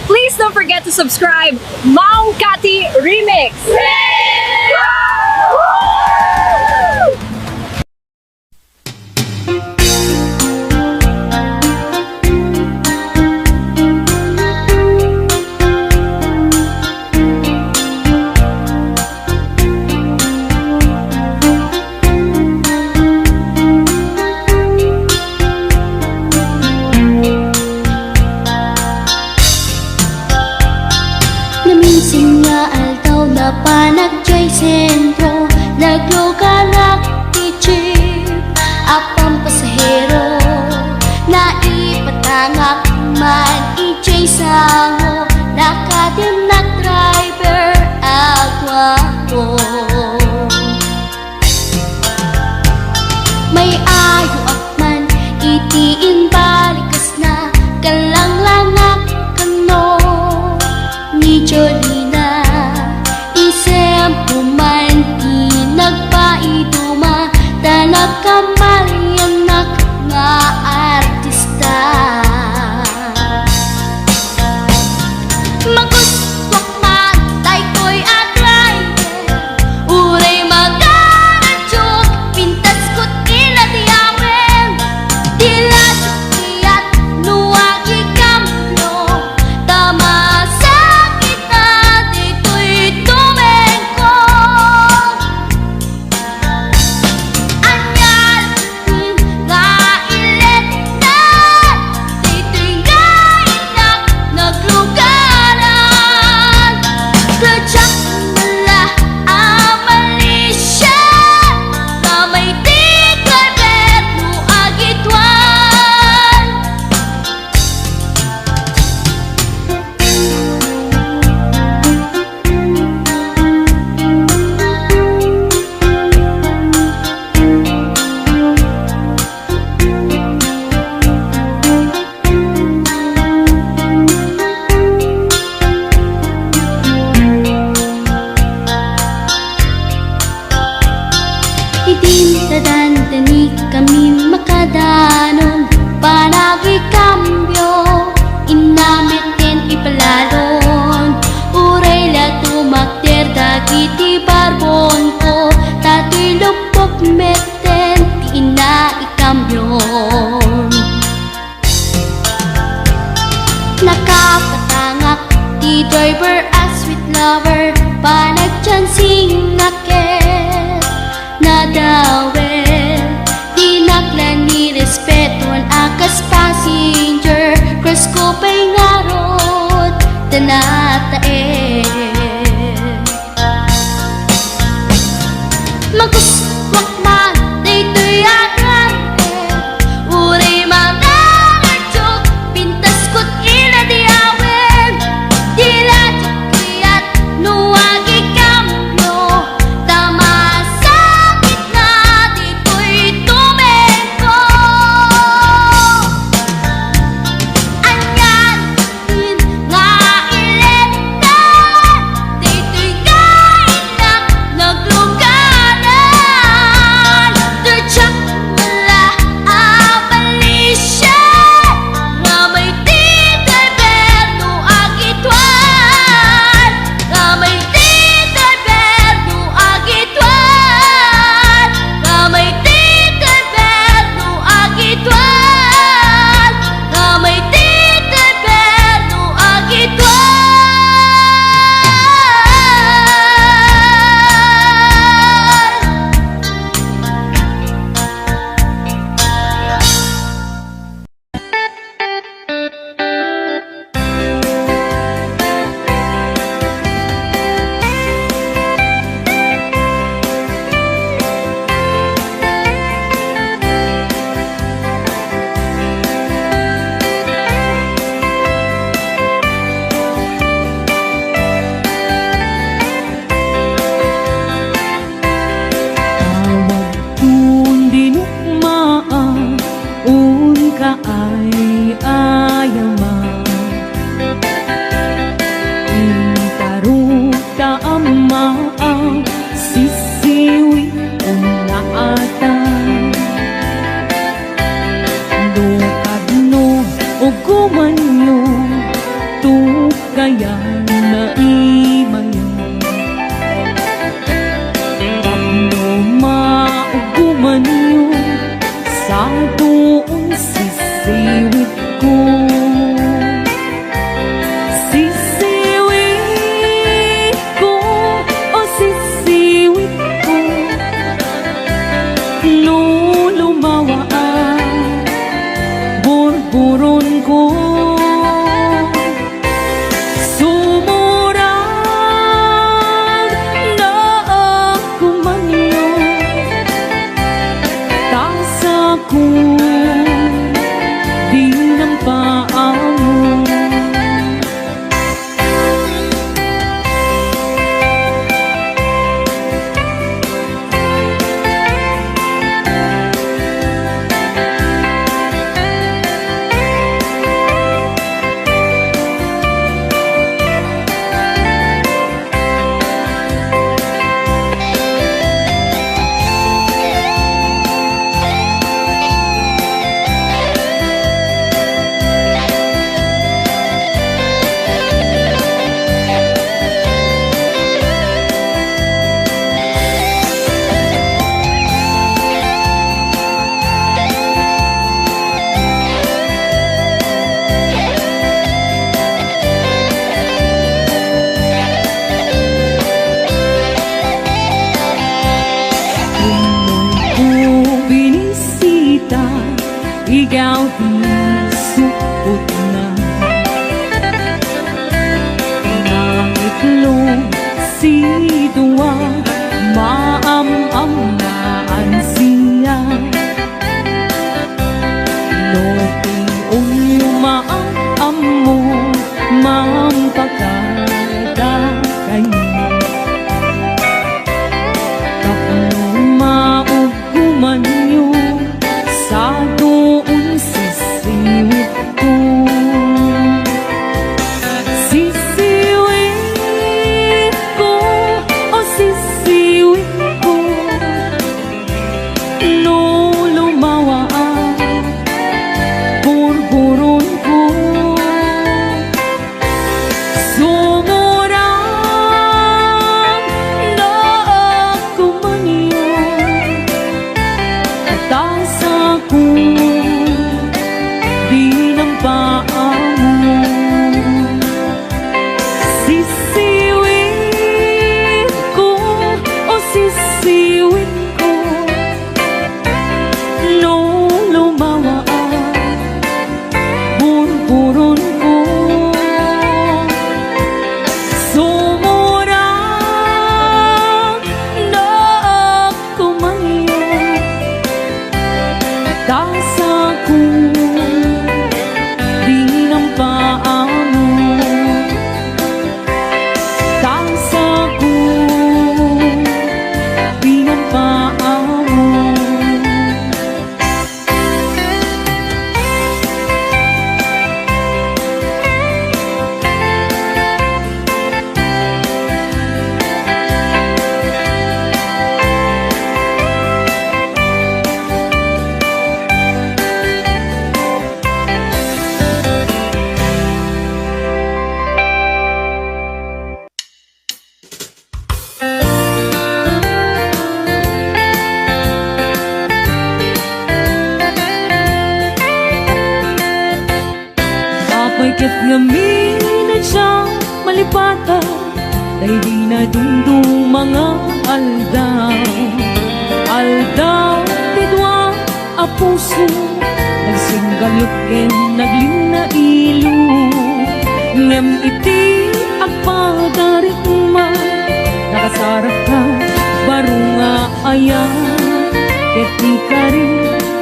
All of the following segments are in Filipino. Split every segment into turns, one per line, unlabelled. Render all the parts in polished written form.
Please don't forget to subscribe Maong Kati Remix!
Naminsan nga aldaw na panagjay sentro, nagluganak ti jeep apang pasahero, naipatangak man ijay sango, nakadinak driver agwapo. May ayo akman itiin balikas na kalanglangak kano ni Jolina, isem puman di nagpaiduma, tanak kamalianak nga artista. Maguswak man tay ko'y agray, uray magaradyok, pintas ko't iladiyawen, tila sukiyat nuwag ikamlo, tama sa kita dito'y tumengko. Anyal nga ilet na, dito'y nga inak naglugaran, kadyak mala amalisya, kamay di kalbet nuag itwan. Idinadandani kami makadanon, panagi kambyo, inamitin ipalalon, uray la tumakder dagiti barbon ko, tato'y lupok meten ti ina ikambyon. Nakapatangak ti driver as sweet lover, panagchansing naket nadawel, dinaklan ni respeton akas passenger, cross ko pa'y ngarot tanatae. Maguswak man dito'y agrante, uray magaradyok, pintas ko't iladiyawen, tila sukiyat nuwag ikamlo, tama sa gitna dito'y tumengko. Anyal nga ilet na,
kaya naimayo tapno mauguman niyo sa tuon sisiwit ko. Sisiwit ko, o sisiwit ko, no lumawa ang burburon ko. Sumurang na ako manyo, tasa ko di ng paamo. Ikaw di supot na nangitlong si Dua maam-amaan siya loping unyo maam mo mampagkada kayo tapno mauguman niyo sa doon sisiwit ko. Sisiwit ko, o sisiwit ko, no lumawa ang burburon ko. Sumurang na ako manyo, tasa ko di ng paamo. Sisiwit ko, o sisiwit ko, no lumawa ang burburon ko. Sumurang na ako manyo, tasa ko di ng paamo. Tasa ko di ng paamo. Pagkat ngamin na siyang malipata ay di na dundong mga aldaw. Aldaw, tidwa, a puso nagsinggalot ken nagling na ilo. Ngem iti agpadarit ma nakasarap ka baro nga ayan. Ket di ka rin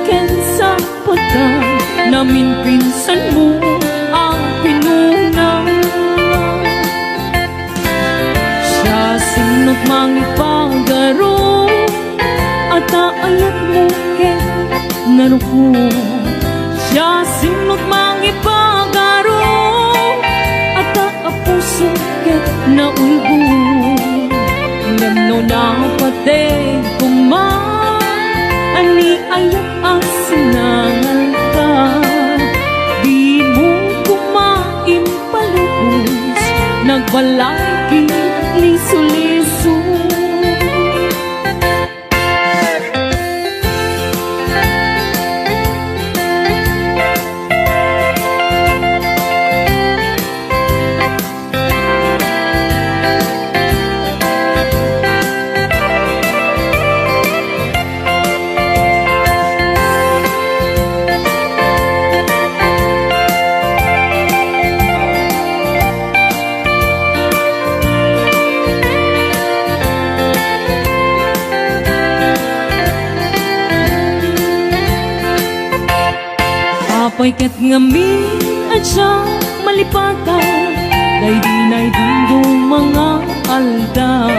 ken sa pagka namin pinsan mo ang pinunang. Siya sinot mangipagaro at aayat mo ken naruko. Siya sinot mangipagaro at aapuso ken naulbo. Ngano na patay kuman ani ayat asinangan ka. Di mo kumain palubos nagbalaki liso-liso. Apay ket ngamin at siya malipatan, day di mga aldaw.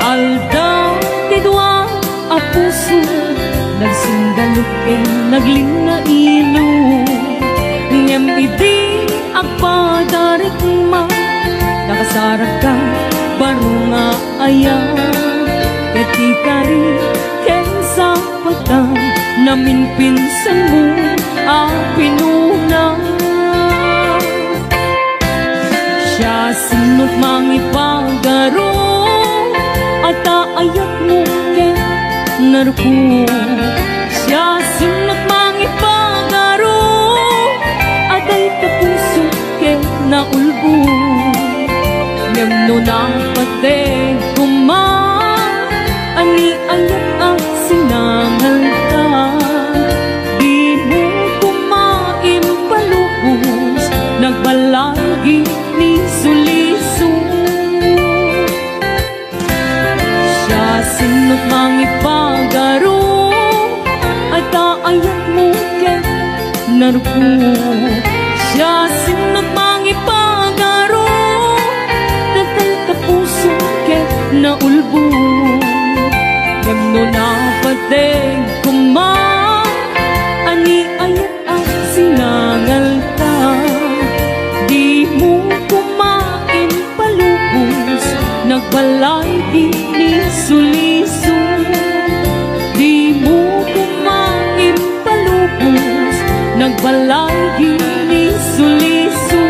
Aldaw ti dua a puso, nagsindalok nagling na ilo. Ngem idi agpadarik ma, nakasarap ka baro nga ayaw. Ket ikari ken sa patang, namin pinsan mo ang pinuna. Siya sinot mangipagaro, at aayat mo ken naruko. Siya sinot mangipagaro, at ay kapuso ken naulbo. Ngem no napatay kuma, ani ayat ang sinangal ka. Di mo kumain palubos, nagbalagi ni suliso. Siya sinot mangipagaro, at aayat mo ken naruko. Siya sinot mangipagaro, tatay kapuso ken naulbo. Ngem napatay kuma, ani ayat ang sinangal ka. Di mo kumain palubos, nagbalay ni suliso. Di mo kumain palubos, nagbalay ni suliso.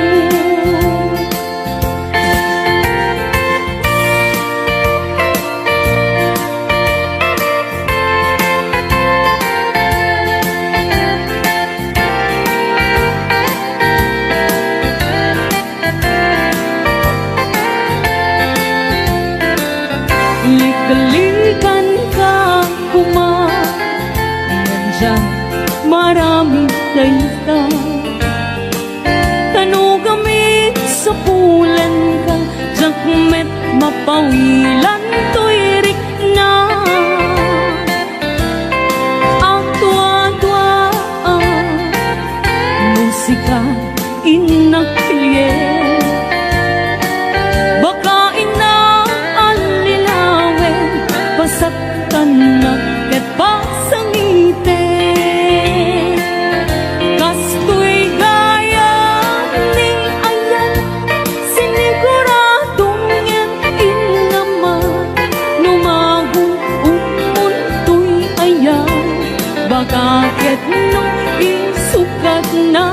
Likalikan ka kuma, nandiyan maraming dayta. Tanugamit sa pulan ka, jakmet mapawilan tuirik na. Ang tua-tua musika inakilye, baka pasaktan na ket pasangite. Kastoy gaya ni ayan, siniguradong yan inama. Numagong umuntoy ayan, baka ket no isukat na.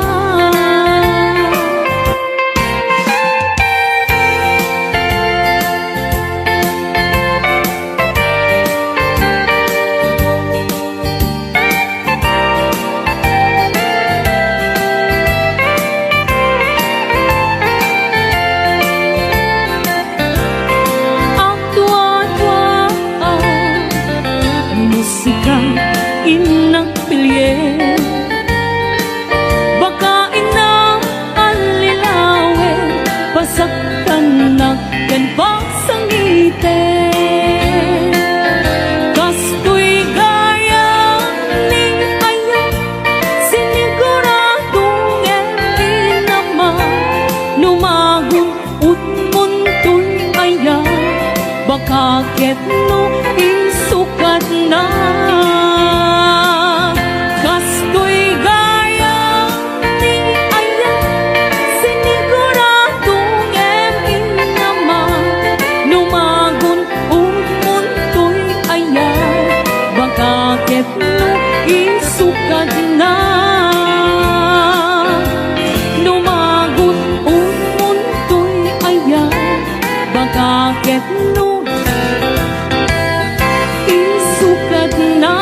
Baka ina alilawe, pasaktan na ken pasangite. Kastoy gaya ni ayan, siniguradong inama. Numagong utmuntoy ayan, baka ket no isukat na. Ket no isukat na. Numagot umuntoy ay bakit no isukat na.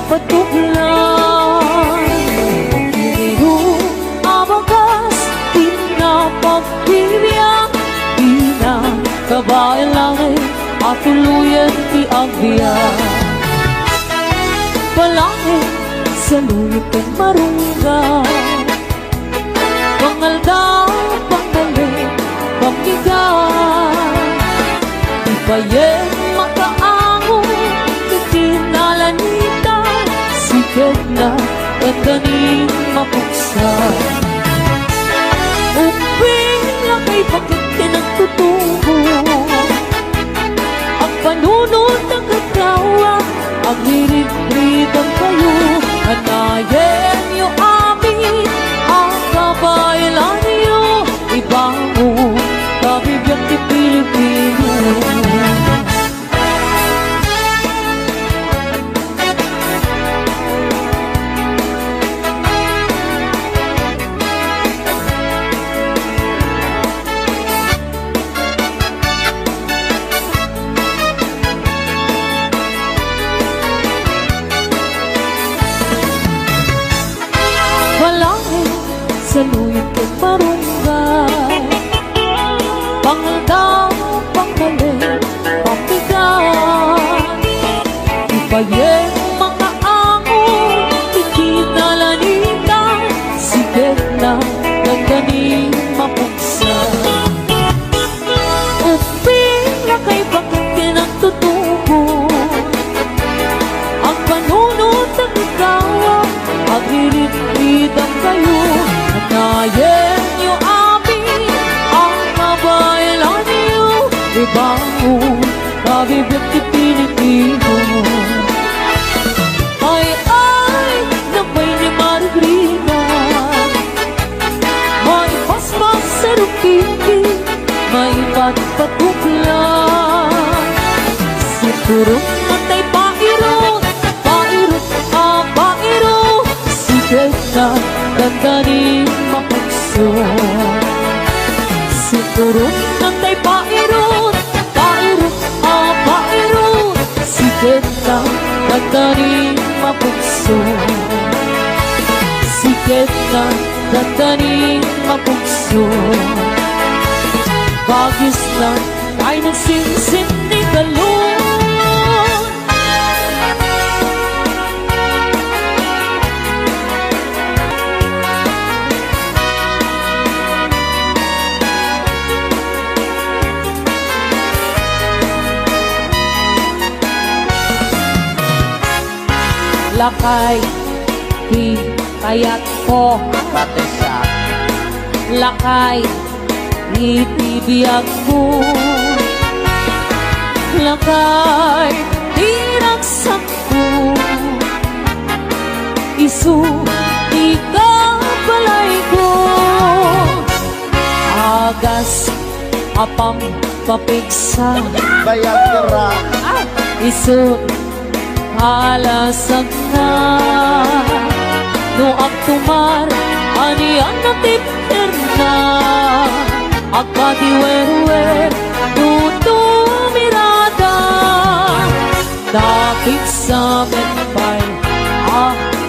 Patuglan Pagkiriho abagas pinapagpibiyang Pinakabayan langit at tuluyan ti agbiyan Palangit sa luyot kang marungga Pangaldaw, panggaling, panggigan Ipayen makaango Kitinalanita Sikat na pagdaning mapuksan Uping lang kay bakit pinagtutubo Ang panunod ng katawa Ang hirit-ritang kayo Hanayin niyo amin Ang kabaylan niyo Ibango Kabibiyang di Pilipino Sa luyot kong barunggay Pangaldaw, panggaling, pambigan Ipayeng mga angon Ikinalanita Sigat na gaganing mapuksan Uping na kay bakit kinagtutubo Ang panunod ng ikaw Ang hirit-ritang kayo Hanayin niyo amin ang kabaylan niyo Ibango, kabibiyang di Pilipino Ay, nabay ni Margarita May paspas sa rukiki May patpatuklan Turong natay pairot, pairot, pairot. Sikat na ganda ni mapagso. Turong natay pairot, pairot, pairot. Sikat na ganda ni mapagso. Sikat na ganda ni mapagso. Bagis na ay nagsinsin ni galon. Lakay, di kaya't ko pati siya. Lakay, itibiyag mo. Lakay, tinagsak mo. Isu, di ka balay ko. Agas, apang papigsa.
Bayang kira.
Isu, halasag na. No ang tumar, aniyan na tipir na. Agkadiwer-wer, nuto mirada. Dapit sa menpay,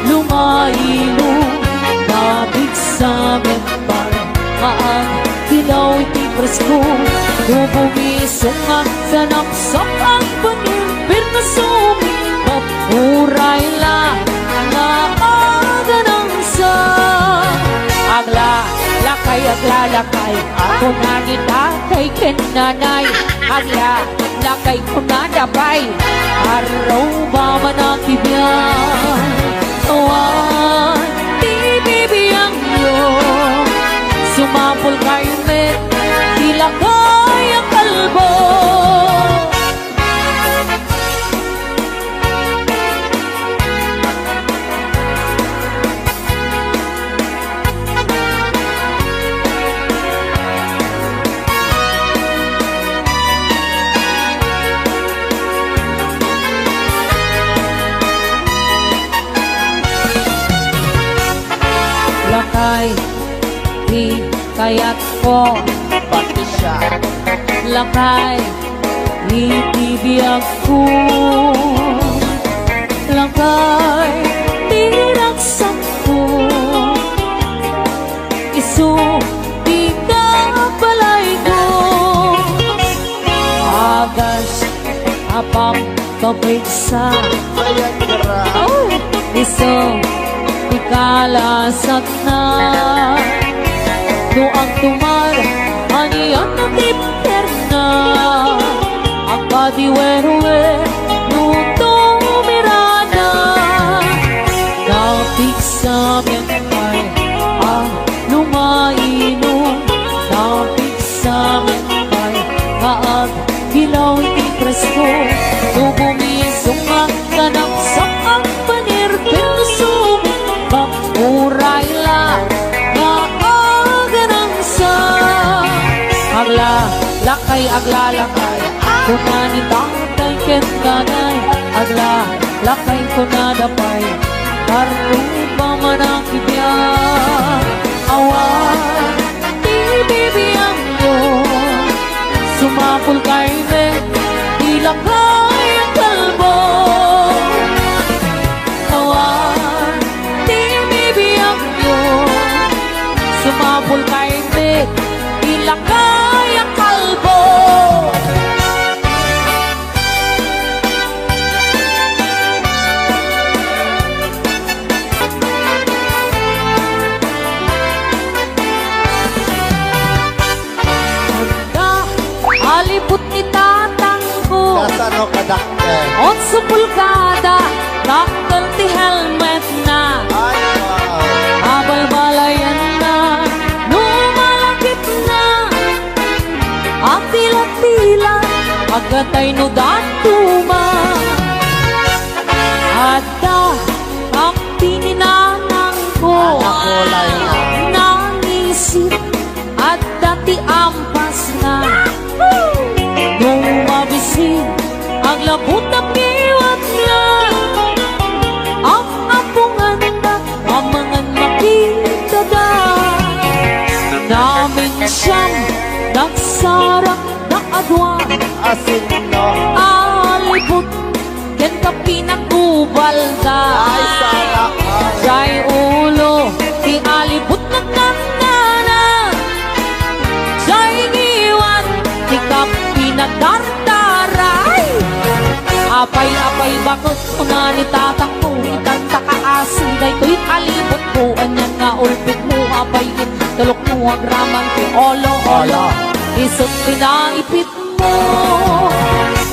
lumailo. Dapit sa menpay, dilaw iti presko. Bubumisong nga sa naksak ang panilbir na sumi. Mapuray lang na aganang sa agla. Lakay, lakay, kung nangitatay kinanay. Agla, lakay, kung nadabay, araw ba manakibyan? Awan, di bibiyang yun. Sumapol kayo met, di lakay ang kalbo. Lakay, di kaya't ko
Pati siya.
lakay, itibiyag ko. Lakay, tinagsak ko. Isu, di ka balay ko. Agas, apang papigsa.
Bayang kira.
Isu, ikalasag na. No ang tumar, aniyan na tipir na. Ang kadiwer-wer, nuto mirada. Dapit sa menpay, lumaino. Dapit sa menpay, dilaw iti presko. Tubumisong ang kanaksak ang panirpil na sumi. Mapuray lang na aganang sa agla, lakay, agla, lakay. Kung nanitangtay kentanay, agla, lakay ko nadapay. Karupa man ang kibyan. Awan, di bibiyang yun. Sumapul kay me, di lakay ang kalbo. Awan, di bibiyang yun. Sumapul kay me, di lakay ang kalbo. Aliput ni tatang ko.
Kasano kadakte?
On sa pulkada, takal ti helmet na.
Ay, wow.
Abal-balayan na, lumalapit na. Ang tila-tila, agkatay no datuma. Ada, ang pininanang ko.
Anak ko lang.
Nangisip, at dati ampas na. Nung mabisin, ang labot na piwat lang apungan na amangan makita da namin siyang nagsarang na adwa
Asin no.
alipot ken ka pinagkubalda
Ay, sana all.
jay ulo di alipot na kanana jay iwan di ka pinagdardaray apay bakot una ni tatang ko itan takaasin day to'y alipot ko anyan nga ulpit mo apayin tulok mo ang ramang ti olo isot pinaipit mo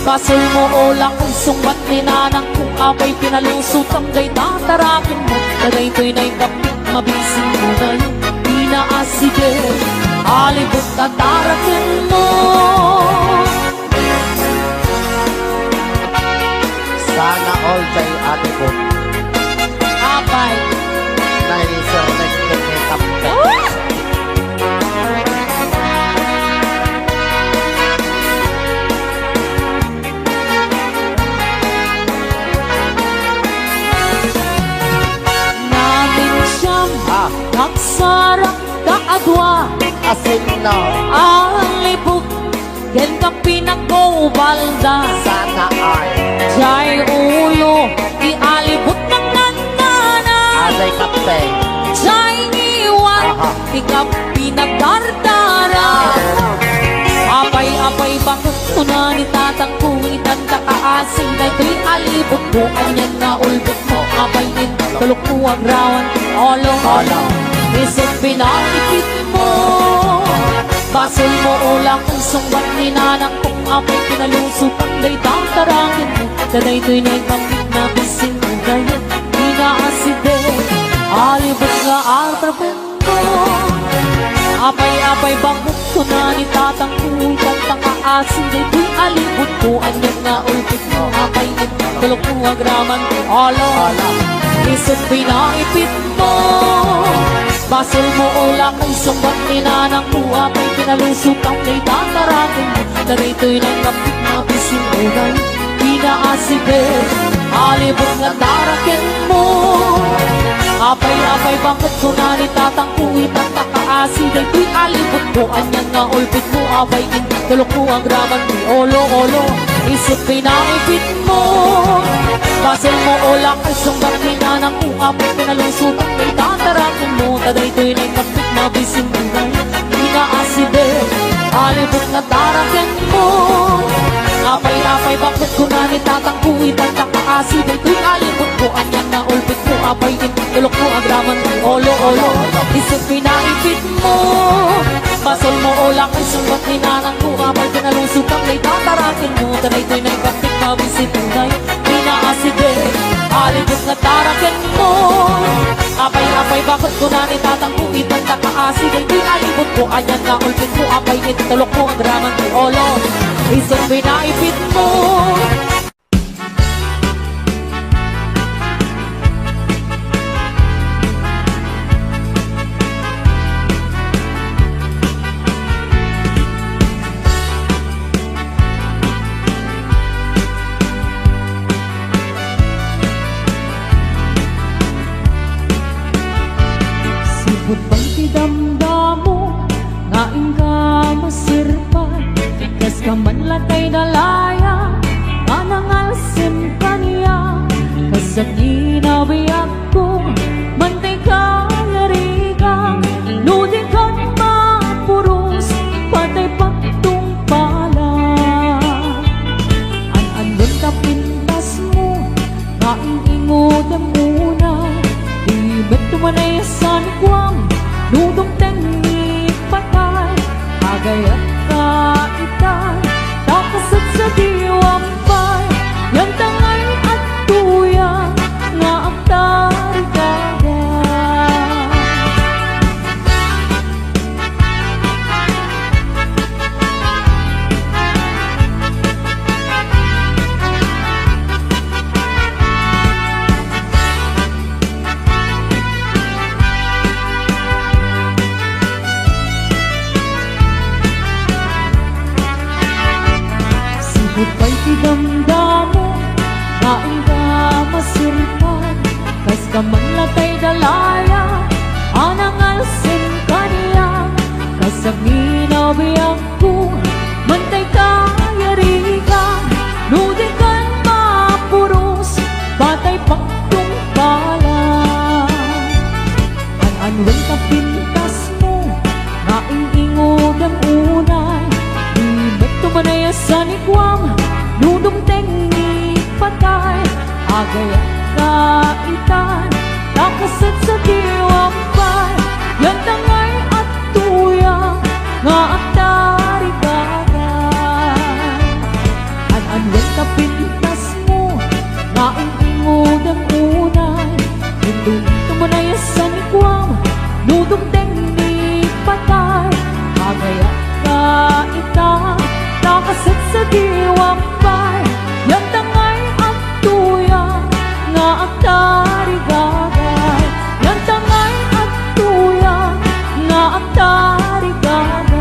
basol mo ulang kung sungbat ni nanang kung apay pinalusot ang day tatarakin mo tagay to'y naikapit mabising mo na yung inaasige alibot tatarakin mo
Sana all jay ate ko.
apay
Naisir nag-make-up ka.
namin siyang
Ah,
nagsarang kaadwa
asin no.
alibot ken ka pinagkubalda
Sana all.
jay ulo ialibot ng nangana
Aday kape.
jay iwan
Aha.
di ka pinagdardara apay bakit una ni tatang kung itan takaasin na ito'y alibot mo anyan na ulbot mo apayin tulok mo ang rawan olo isip pinaipit mo basol mo ulang kung sungbat ni nanang kung apay pinalusot ang day tatarangin mo taday to'y nagbangkit na bising mo ngayon inaaside alibot nga atrapin mo apay bakit ko na ni tatang kung kantang-aasin day to'y alibot mo anyan nga ulpit mo apayin tulok mo ang raman olo isip pinaipit mo basol mo ulang kay sumbat ni nanang kuha may pinalusot ang day tatarakin mo tagay to'y nagkapit na bisin mo ngayon inaaside alibot nga tarakin mo apay bakit ko na ni tatang kuwit ang takaasi day to'y alibot mo anyan nga ulpit mo apayin tulok mo ang raman ni olo isip pinaipit mo basol mo ulang kay sumbat ni nanang kuha may pinalusot ang day tatarakin mo tagay to'y nagkapit na bisin mo ngayon inaaside alibot nga tarakin mo apay bakit ko na ni tatang kuwit ang takaasi day to'y alibot mo anyan nga ulpit mo apayin tulok mo ang raman ni olo isip pinaipit mo basol mo ulang kay sumbat ni nanang kuha may pinalusot ang day tatarakin mo tagay to'y nagkapit na bisin mo ngayon inaaside alibot nga tarakin mo apay bakit ko na ni tatang kuwit ang takaasi day to'y alibot mo anyan nga ulpit mo apayin tulok mo ang raman ni olo isip pinaipit mo sibot bang tidamdamo nga ingka masirpan kas ka man lakay dalaya nga nangalsim kaniya kasat inabiyak ko mantay ka ngarigang ludi kang mapuros patay pagtung pala an-andun ka pintas mo nga ingingod ang muna ibet tumanay san kwang nudong tengi patay agayat ka itan takasat sa diwampay yan tangay at tuyang nga ang tarigada sibot ba'y tidamdamo kamanlatay dalaya anang alsin kaniya kasamina biyang ko mantay kayarigan nudin kan mapuros batay pagtung pala an-anwen ka pintas mo maing-ingod ang unay ibet tumanaya sa nikwam nudong tengi patay agay kaitan nakasat sa diwang pay yan tangay at tuyang nga ang tarigagay an-anwen ka pintas mo maing-ingod ang unay nudong tumanaya sa nikwam nudong tengi patay agay kaitan nakasat sa diwang pay yan tangay at tuyang nga ang tarigagay yan tangay at tuyang nga ang tarigagay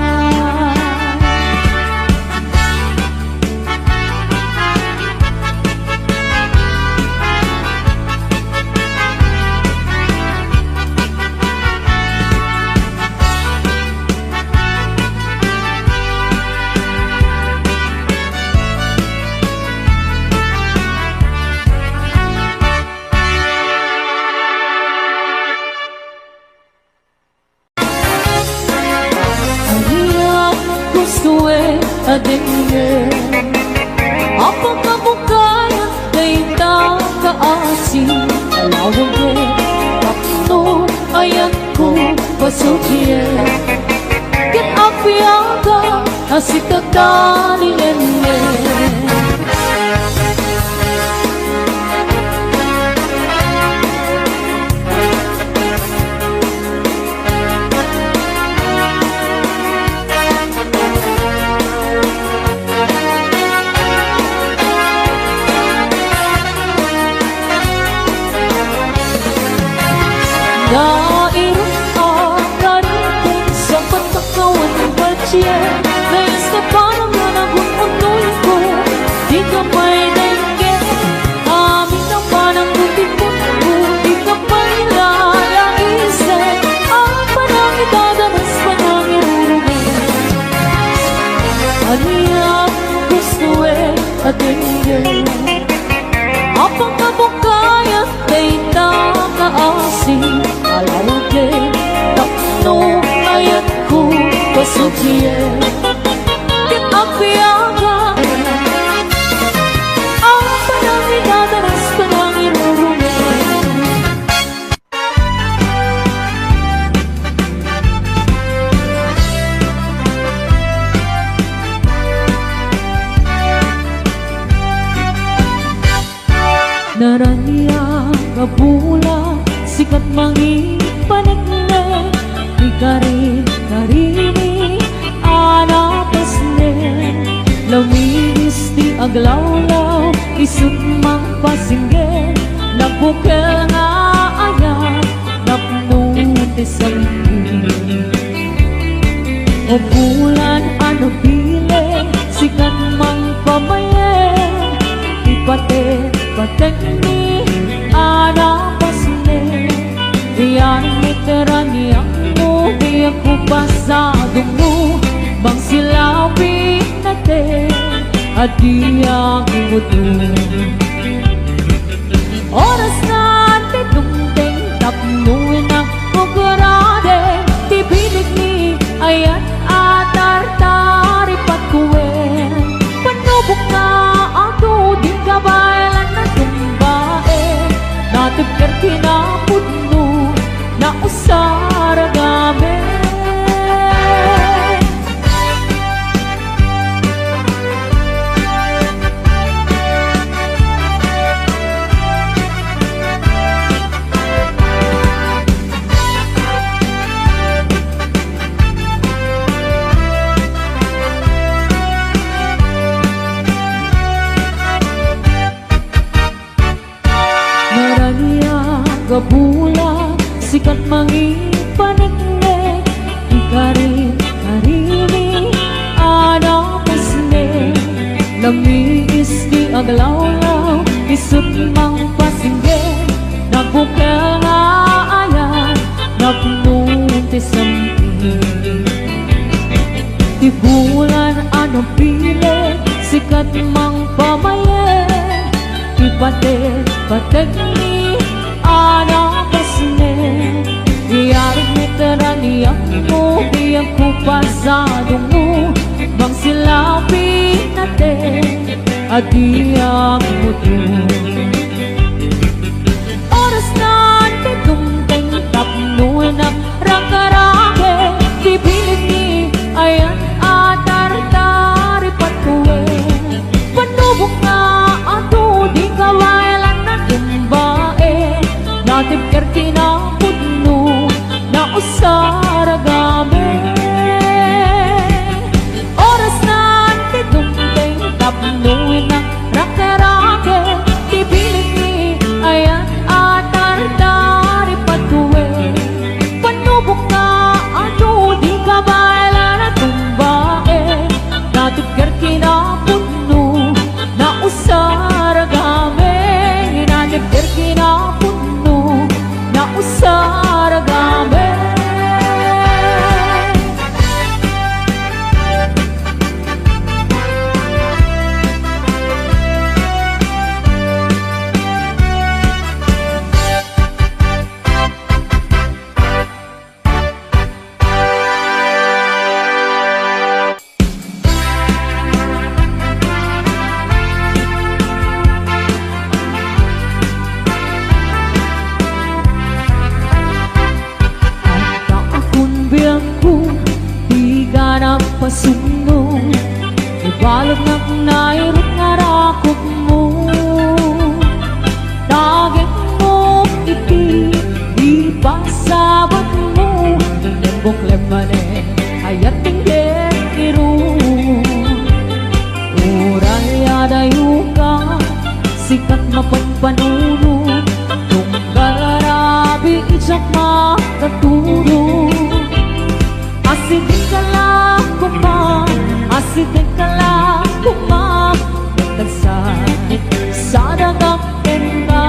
gusto adenge apa kabukaya dayta kaasi alawag kapto ayan ko pasukye ket apiaga asikatani enne nais na parang nanagun unoy ko di ka pa'y nainggit amin ang panang nutipon ko di ka pa'y lalaisip ang panang idadanas panang irurugin aniyang gusto atingin apang kabukaya dayta kaasing alawagin takno ayat ko pasukye ket apiaga ang panang idadanas panang irurungin naraniya kabula sikat mangi panigne karini anapasne laminis di aglawlaw isut mang pasingge nabukel nga ayat napnuti sa o bulan ano bile sikat mang pamayen ipate patekni anapasne diyan meteraniang di ako pasado mo bang silapin natin at di ang imuto oras na tinungting tapnuin ang pagkarade tibilig ni ayat at tartari patkuwen panubok na ako di kabalan na tumbae natagkar kinapudno na usara gabi gabula sikat mangi panigne karini anapasne lamiis di aglawlaw isut mang pasingge nabukel mang pamaye Ipatek ni anak kasne Iyarig ni teraniyak mo Iyag ko pasado mo Bang silapi natin Adiyak mo doon Oras na titungting tapno na rakarake Pipilit ni ayan atar-tari patuwe Panubok na ato di kawailan na tumbae Natin kerkinapudno na usaragame Oras na titungting tapno na rakarake Pipilit ni ayan atar-tari patuwe Panubok na ato di kawailan na tumbae Natin kerkinapudno na usaragame Natin kerkinapudno na usaragame Pasuno Ibalog na nairot nga rakot mo Dagit mo iti Ipasabat mo Nembok lemane Ayat tingin irun Uray adayo ka Sikat mapagpanuno Tunggal arabi Isak makaturo Asidin ka lang Asidin ka lang Nagkansakit sa dagakin ka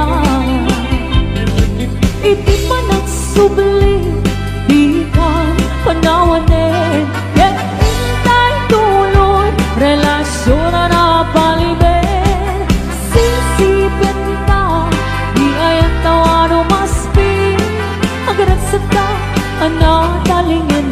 Iti pa nagsubli Di ka panawanin Yet intay tuloy Relasyon na napalibin Sisipin ka Di ayan tawano maspin Agarat sa ka Anatalingin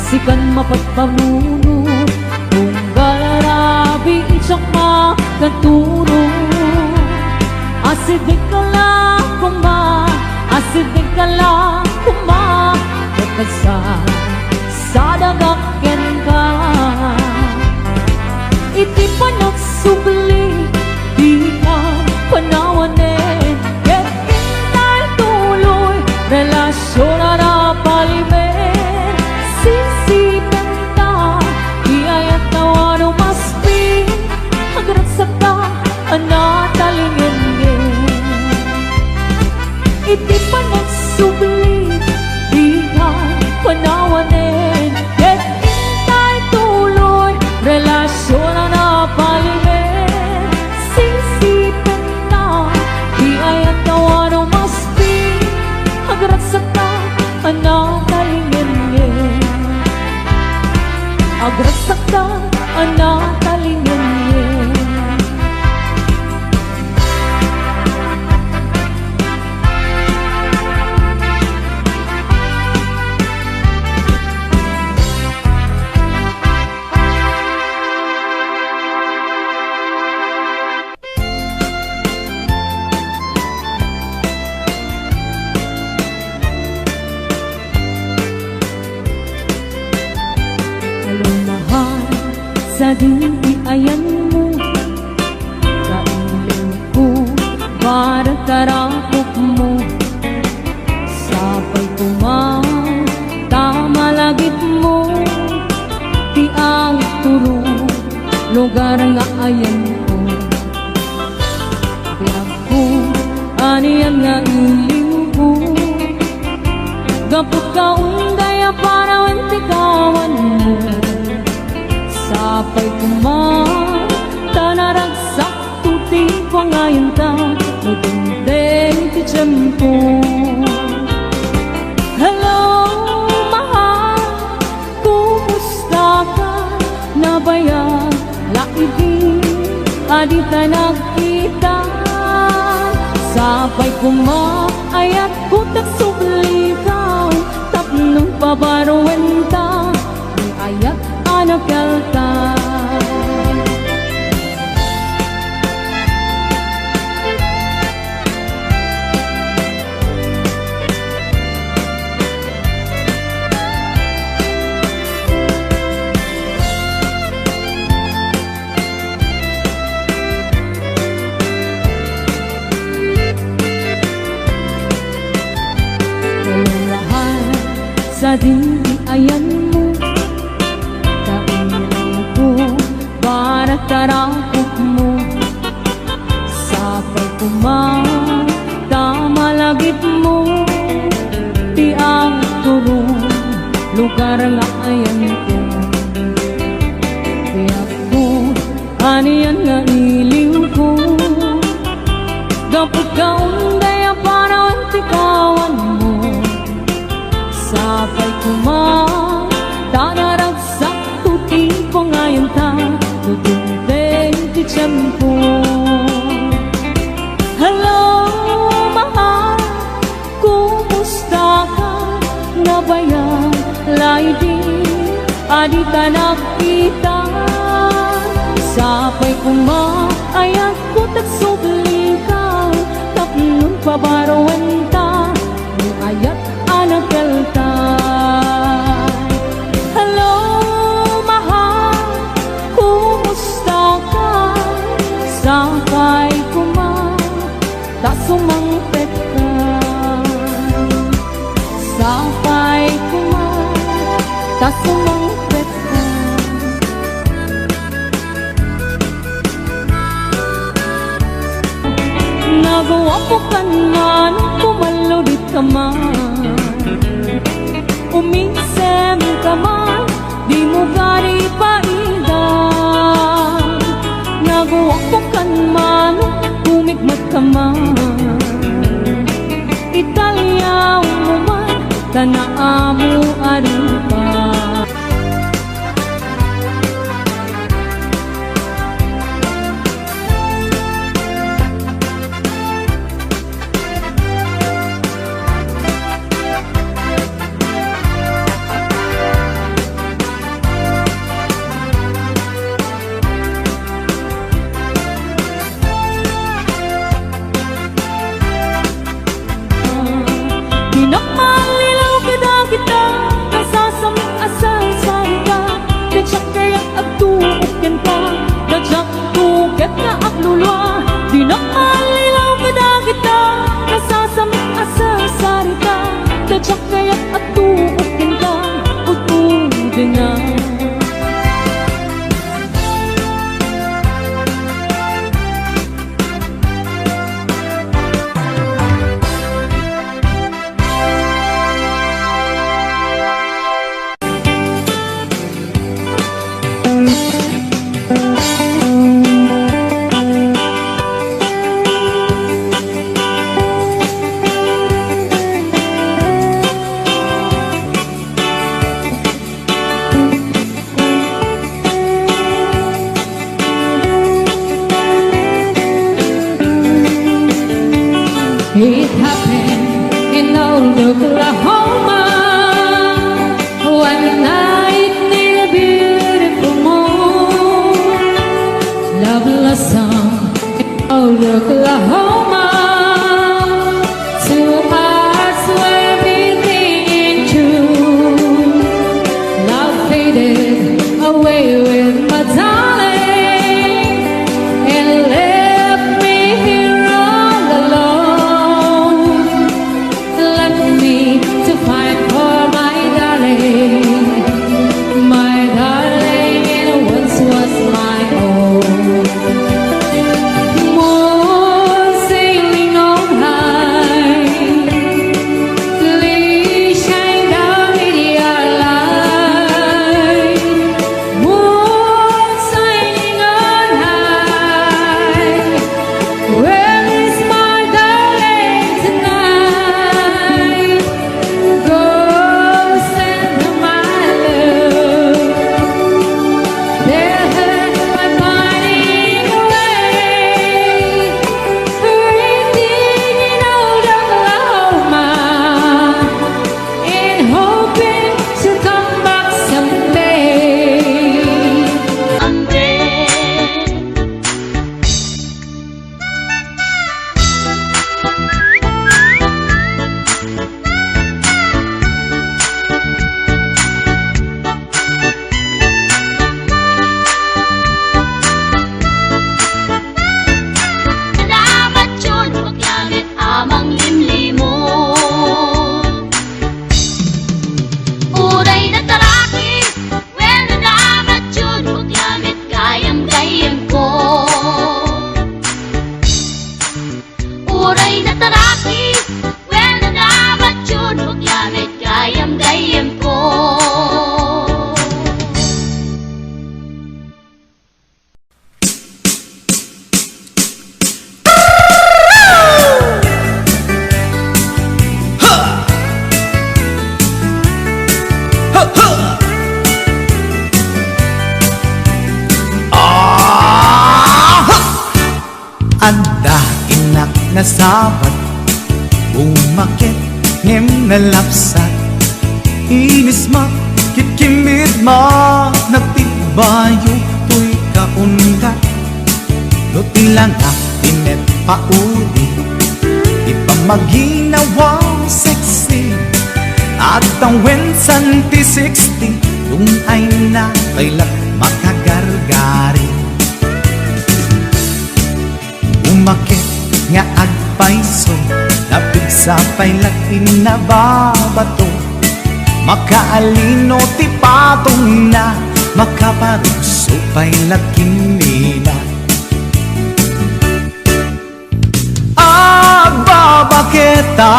Sikan mapagpamuno Tunggal arabi Isak makaturo Asidin ka lang Asidin ka lang Nagkasan sa dagakin ka Iti pa nagsubli Di ka panawanin Yet intay tuloy Relasyon na napalibin Sisipin ka, iayat tawano maspi Agarat sa ka, anatalingin Iti pa nagsubli, di ka panawanin Yet intay tuloy, relasyon na napalibin Sisipin ka, iayat tawano maspi Agarat sa ka, anatalingin Agrat ka, anatalingin Sa dili ayan mo Kailin ko para karakop mo Sapay kumang tamalagit mo Ti ang turo lugar nga ayan ko Pinag ko Aniyan nga iliw ko Gapot ka undaya para wentikawan mo Sapay kuman Tanaragsak tuti ko ngayon ta Nagundeng ti tiyempo Hello, mahal Kumusta ka? Nabayag Laibig Adita nagkita Sapay kumaayat Kutak subligaw Tapnong pabarwenta Di ayat anak kalta Sa ayan mo Kainang ko para tarakot mo Sapay kumamalagit mo Di ang turong lugar nga ayan ko Di ako aniyan nga iliw ko Gapot ka undaya para wentikawan mo Sapay kumang Tanaragsak tuti ko ngayon ta Tutundeng ti tiyempo Hello, mahal Kumusta ka? Nabayag Laibig Adita nakita Sapay kumaayat Kutak subligaw Tapnong pabarwenta Di ayat anak kalta Hello, mahal Kumusta ka? Sapay kumang Tasumangpet ka Sapay kumang Tasumangpet ka Nagawa ko ka man Kumaludit ka man Umisem ka man, di mo gari paidang Nagawa ko kan man, kumigmat ka man Italyaw mo man, tanaamu arupa Pinakmalilaw kita Kasasaming asal sa ika Kadyak kayak agtuukin pa Kadyak tuket na aglulwa Pinakmalilaw kita Kasasaming asal sa ika Kadyak kayak agtuukin ka Utudin na It happened in old Oklahoma One night near a beautiful moon Love blossomed in old Oklahoma Two hearts were beating in tune Love faded away with my darling And left me here all alone Left me to fight for my darling and once was my own Moon
uray na taraki when nanabat yun maglamit kayam gayam ko.
Anda inak na sabat umakit ngem na lapsat inis ma kitkimit ma nagtibayo tuy kaungat lutilang akinet pauli ipamaginawang sexy at ang wensan ti 60 yung ay na kailat makagargari umakit nga agpaiso napig sa pailatin na babato makaalino ti patong na makaparuso pailatin nila agbabaketa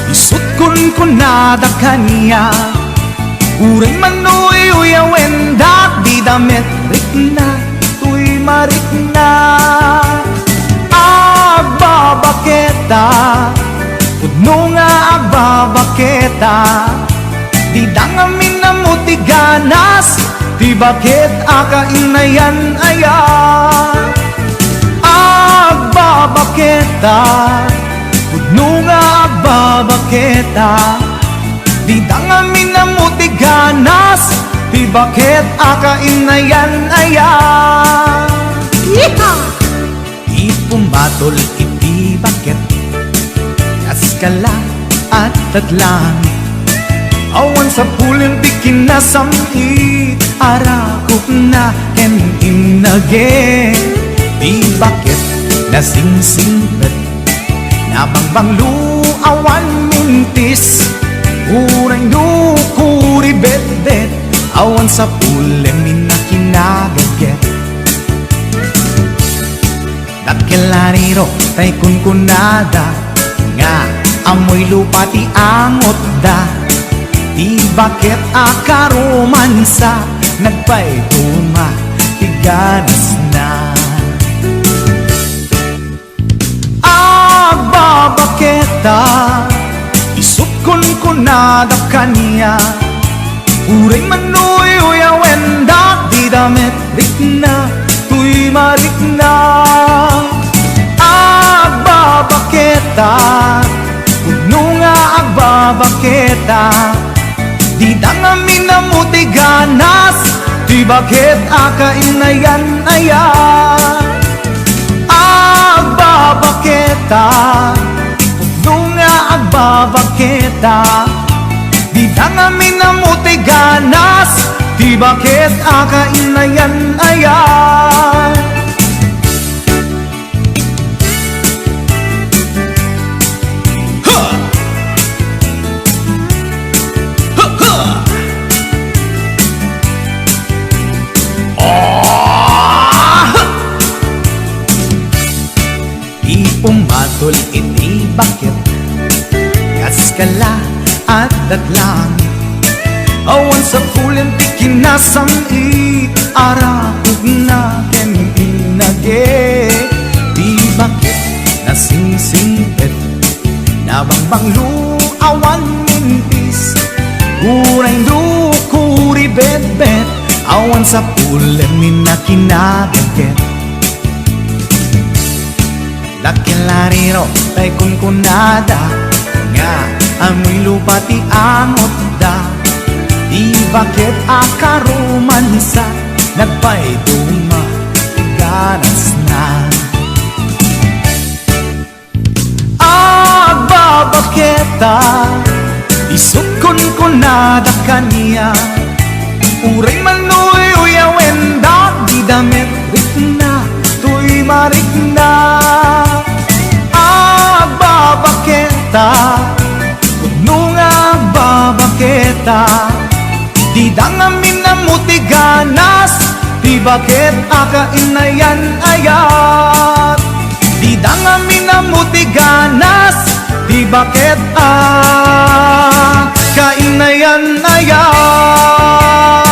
isut kun nada kanya uray manoy uyawen dat di damit rikna tuy marikna agbabaketa Pudno nga agbabaketa Di dangamin na mo ti ganas Di bakit akainayan aya Agbabaketa Pudno nga agbabaketa Di dangamin na mo ti ganas Di bakit akainayan aya Ipumatol iti bakit Kaskala at tatlang Awan sa pulim di kinasamit Arakop na ken inage Di bakit nasingsingpet Nabangbanglu awan mintis Urang dukuri bet-bet Awan sa pulim minakinagaget Dakilariro tay kunkunada Nga amoy lupa ti amot da Di bakit akaromansa Nagpaituma ti ganas na Agbabaketa Isut kunkunada kanya Uray manoy uyawen da Di damit rikna tuy marikna Agbabaketa Pudno nga agbabaketa Di dangamin na mo ti ganas Di bakit akainayan aya Agbabaketa Pudno nga agbabaketa Di dangamin na mo ti ganas Di bakit akainayan aya Ipumatol iti bakit Kaskala at datlang Awan sa pulim ti kinasamit Arakog na ken inage Di bakit nasingsingpet Nabangbanglu awan mintis Uray dukuri bet-bet Awan sa pulim minakinagaget Dakilariro tay kunkunada Nga amoy lupa ti amot da Di bakit akaromansa Nagpaituma ganas na Agbabaketa Isut kunkunada kanya Uray manoy uyawen da Di damit rikna tuy marikna Agbabaketa Pudno nga agbabaketa Di dangamin na mo ti ganas Di bakit akainayan ayat Di danga minamutiganas di bakit kainayan na yan.